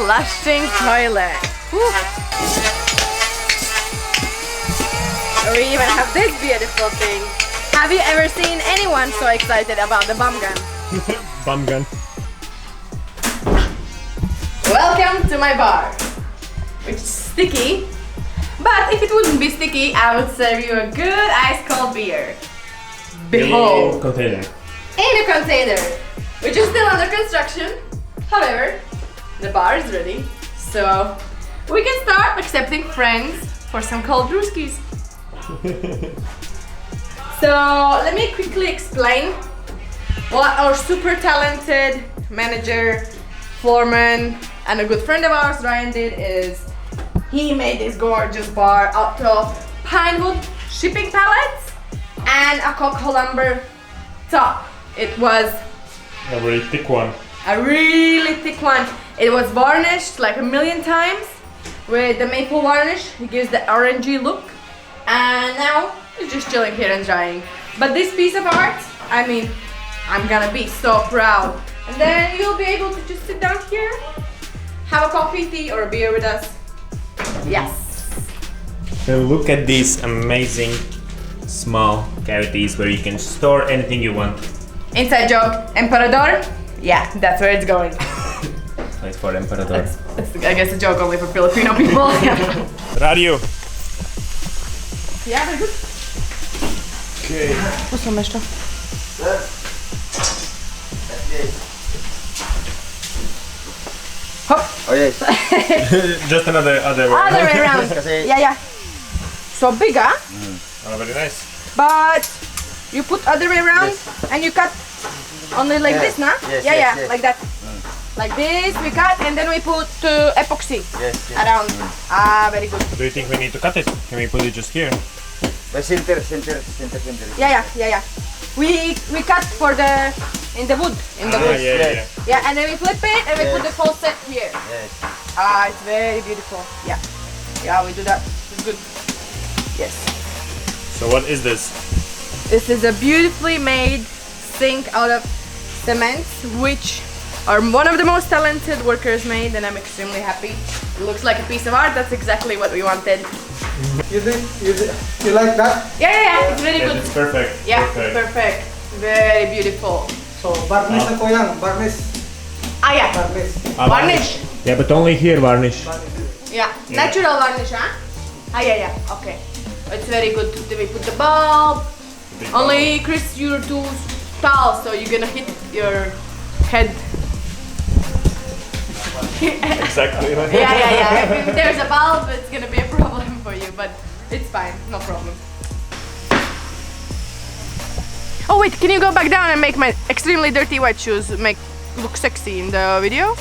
flushing toilet. Whew. We even have this beautiful thing. Have you ever seen anyone so excited about the bum gun? Bum gun. Welcome to my bar, which is sticky. But if it wouldn't be sticky, I would serve you a good ice cold beer. Behold! Container. In a container, which is still under construction. However, the bar is ready, so we can start accepting friends for some cold brewskis. So let me quickly explain what our super talented manager, foreman, and a good friend of ours, Ryan, did is he made this gorgeous bar out of pine wood shipping pallets and a cocoa lumber top. It was A really thick one. a really thick one. It was varnished like a million times with the maple varnish. It gives the orangey look. And now it's just chilling here and drying. But this piece of art, I mean, I'm gonna be so proud. And then you'll be able to just sit down here, have a coffee, tea, or a beer with us. Yes. And look at these amazing small cavities where you can store anything you want. Inside joke, Emperador? Yeah, that's where it's going. Place for Emperador. It's, I guess, a joke only for Filipino people. Radio. Yeah, very good. Okay. Posłuchaj to. Hop. Oh yes. Just another Other way around. Yeah, yeah. So bigger, Oh, very nice. but you put other way around and you cut only like this, nah? Yes, yeah, yes, yeah, yes. like that. Like this we cut and then we put epoxy Yes, yes. around. Ah, very good. Do you think we need to cut it? Can we put it just here? The center. Yeah, yeah, yeah, yeah. We cut for the in the wood, in the wood. Yeah. Yeah, and then we flip it and we put the full set here. Yes. Ah, it's very beautiful. Yeah, yeah, we do that. It's good. Yes. So what is this? This is a beautifully made sink out of cement, which are one of the most talented workers made, and I'm extremely happy. It looks like a piece of art. That's exactly what we wanted. You like that? Yeah, yeah, yeah. It's very Yeah, good. it's perfect. Yeah, perfect. Very beautiful. So, varnish ako yan. Varnish. Ah, yeah. Varnish. Varnish. Yeah, but only here varnish. Yeah, natural varnish, huh? Ah, yeah, yeah. Okay. It's very good. Then we put the bulb. Only, Chris, you're too tall, so you're gonna hit your head. Exactly. Yeah. If there's a bulb, it's gonna be a problem for you, but it's fine, no problem. Oh wait, can you go back down and make my extremely dirty white shoes look sexy in the video?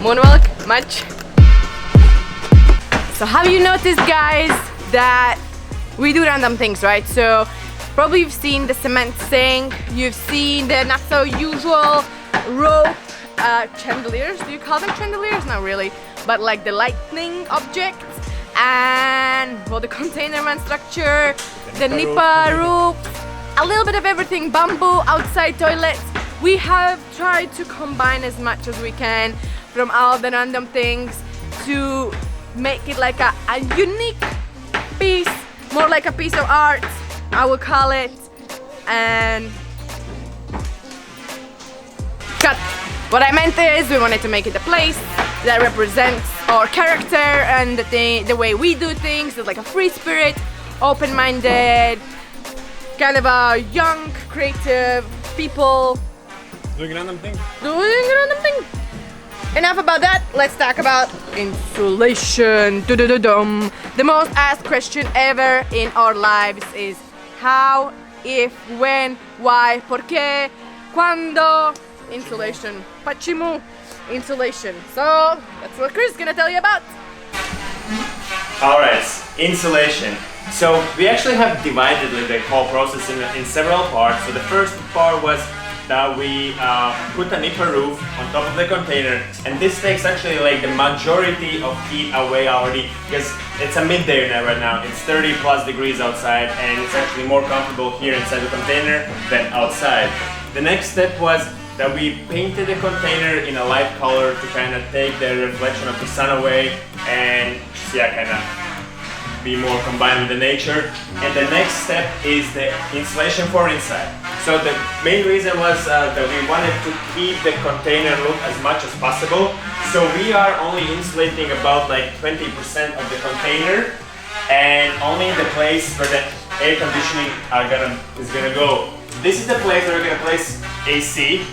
Moonwalk, much? So have you noticed, guys, that we do random things, right? So probably you've seen the cement sink, you've seen the not so usual rope chandeliers. Do you call them chandeliers? Not really, but like the lightning objects, and well, the container man structure, the nipa roof, a little bit of everything, bamboo, outside toilets. We have tried to combine as much as we can from all the random things to make it like a unique piece, more like a piece of art, I would call it. And cut. What I meant is we wanted to make it a place that represents our character and the way we do things. It's like a free spirit, open-minded, kind of a young, creative people Doing random thing. doing random thing. Enough about that, let's talk about insulation. Dum-dum-dum. The most asked question ever in our lives is how, if, when, why, por qué, cuando, insulation. Почему insulation. So that's what Chris is gonna tell you about. Alright, insulation. So we actually have divided the whole process in several parts. So the first part was that we put a nipper roof on top of the container, and this takes actually like the majority of heat away already, because it's a midday right now. It's 30 plus degrees outside, and it's actually more comfortable here inside the container than outside. The next step was that we painted the container in a light color to kind of take the reflection of the sun away and kind of be more combined with the nature. And the next step is the insulation for inside. So the main reason was that we wanted to keep the container look as much as possible. So we are only insulating about like 20% of the container, and only the place where the air conditioning is gonna go. This is the place where we're gonna place AC.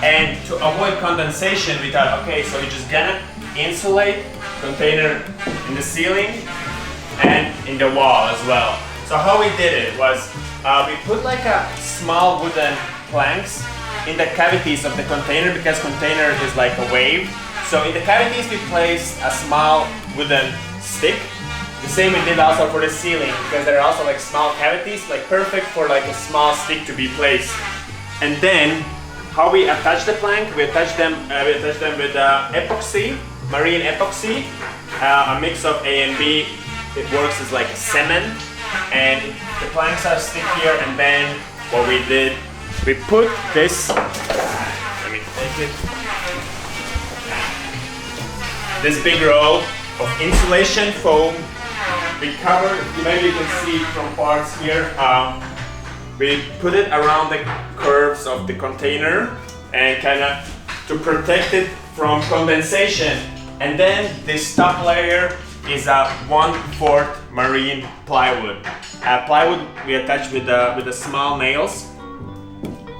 And to avoid condensation, we thought, okay, so we're just gonna insulate container in the ceiling and in the wall as well. So how we did it was we put like a small wooden planks in the cavities of the container, because container is like a wave. So in the cavities we placed a small wooden stick. The same we did also for the ceiling, because there are also like small cavities, like perfect for like a small stick to be placed. And then how we attach the plank, we attach them with epoxy, marine epoxy, a mix of A and B. It works as like cement, and the planks are stick here. And then what we did, we put this, let me take it, this big roll of insulation foam. We covered, maybe you can see from parts here, we put it around the curves of the container and kind of to protect it from condensation. And then this top layer is a 1/4 marine plywood. Plywood we attach with the small nails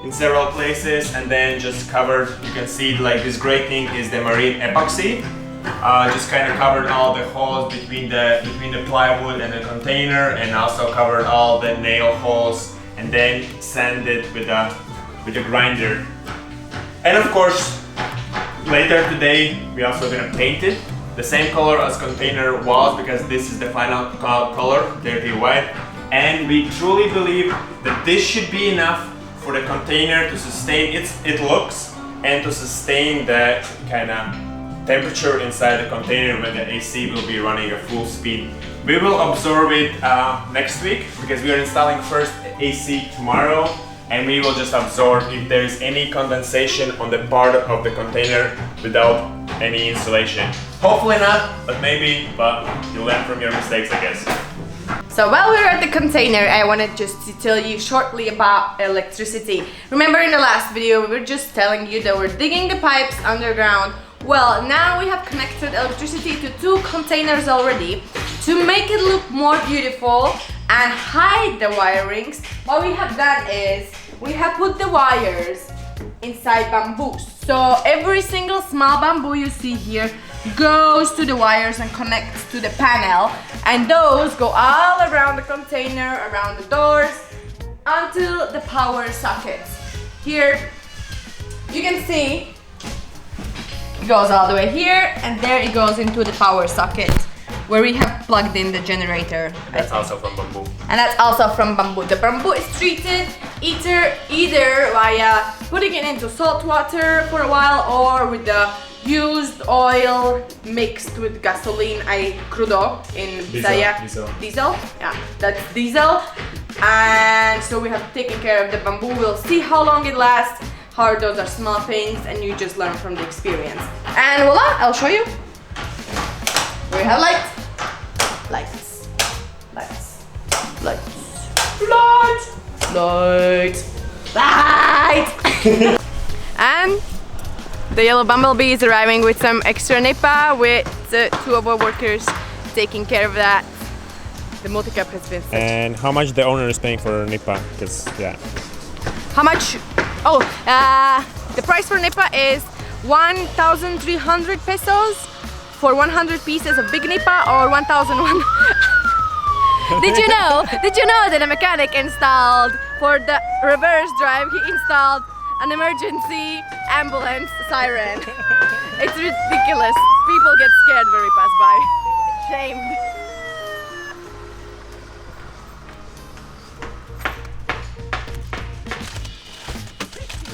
in several places, and then just covered. You can see like this grating is the marine epoxy. Just kind of covered all the holes between the plywood and the container, and also covered all the nail holes, and then sanded with a grinder. And of course, later today we also gonna paint it the same color as container walls, because this is the final color, dirty white. And we truly believe that this should be enough for the container to sustain its looks and to sustain the kind of temperature inside the container when the AC will be running at full speed. We will absorb it next week, because we are installing first AC tomorrow, and we will just absorb if there is any condensation on the part of the container without any insulation. Hopefully not, but maybe, but you learn from your mistakes, I guess. So while we're at the container, I wanted just to tell you shortly about electricity. Remember in the last video, we were just telling you that we're digging the pipes underground. Well, now we have connected electricity to 2 containers already. To make it look more beautiful and hide the wirings, what we have done is we have put the wires inside bamboos. So every single small bamboo you see here goes to the wires and connects to the panel, and those go all around the container, around the doors, until the power sockets. Here you can see it goes all the way here, and there it goes into the power socket where we have plugged in the generator. That's also from bamboo. And that's also from bamboo. The bamboo is treated either via putting it into salt water for a while, or with the used oil mixed with gasoline, crudo in Bisaya. Diesel. Yeah, that's diesel. And so we have taken care of the bamboo. We'll see how long it lasts. How those are small things, and you just learn from the experience. And voila, I'll show you. We have lights. And the yellow bumblebee is arriving with some extra nipa, with 2 of our workers taking care of that. The multi-cup has been set. And how much the owner is paying for nipa? Because How much? Oh, the price for nipa is 1,300 pesos for 100 pieces of big nipa, or 1,001. Did you know that a mechanic installed for the reverse drive, he installed an emergency ambulance siren. It's ridiculous. People get scared when we pass by. Shamed.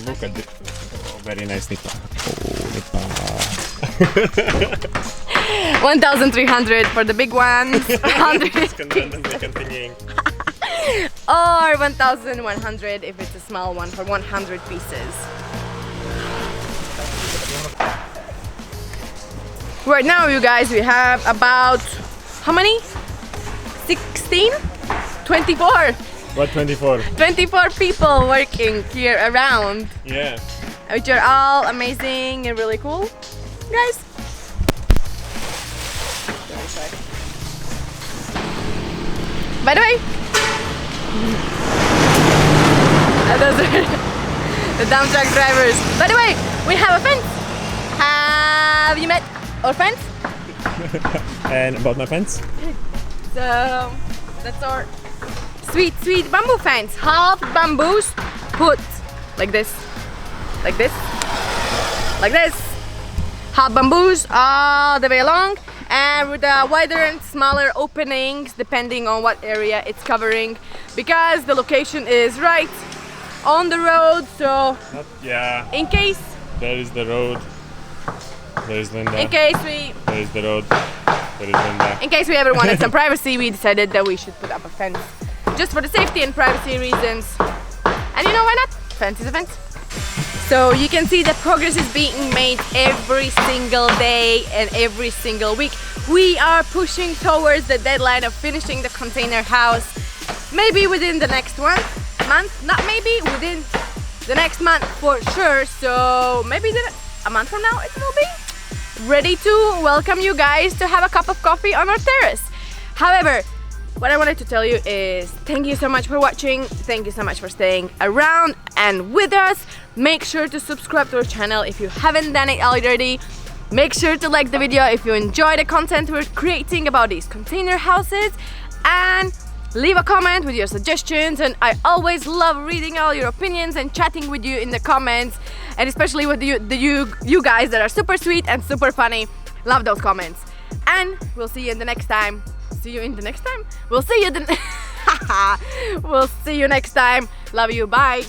look snippa. Snippa. 1,300 for the big ones. 100 continuing. or 1,100 if it's a small one for 100 pieces. Right now, you guys, we have about how many? 16? 24. What 24? 24 people working here around, Yeah. which are all amazing and really cool, guys. By the way, those are the dump truck drivers. By the way, we have a fence. Have you met our fence? And about my fence? So that's our sweet, sweet bamboo fence. Half bamboos put like this, like this, like this. Half bamboos all the way along, and with the wider and smaller openings depending on what area it's covering, because the location is right on the road. So Yeah. in case, There is the road. There is Linda. in case we, There is the road. There is Linda. in case we ever wanted some privacy, we decided that we should put up a fence just for the safety and privacy reasons. And you know why not? Fence is a fence. So you can see that progress is being made every single day and every single week. We are pushing towards the deadline of finishing the container house, maybe within the next month, not maybe, within the next month for sure. So maybe a month from now it will be ready to welcome you guys to have a cup of coffee on our terrace. However, what I wanted to tell you is thank you so much for watching. Thank you so much for staying around and with us. Make sure to subscribe to our channel if you haven't done it already. Make sure to like the video if you enjoy the content we're creating about these container houses, and leave a comment with your suggestions. And I always love reading all your opinions and chatting with you in the comments, and especially with you guys that are super sweet and super funny. Love those comments. And we'll see you in the next time. See you in the next time. We'll see you we'll see you next time. Love you. Bye.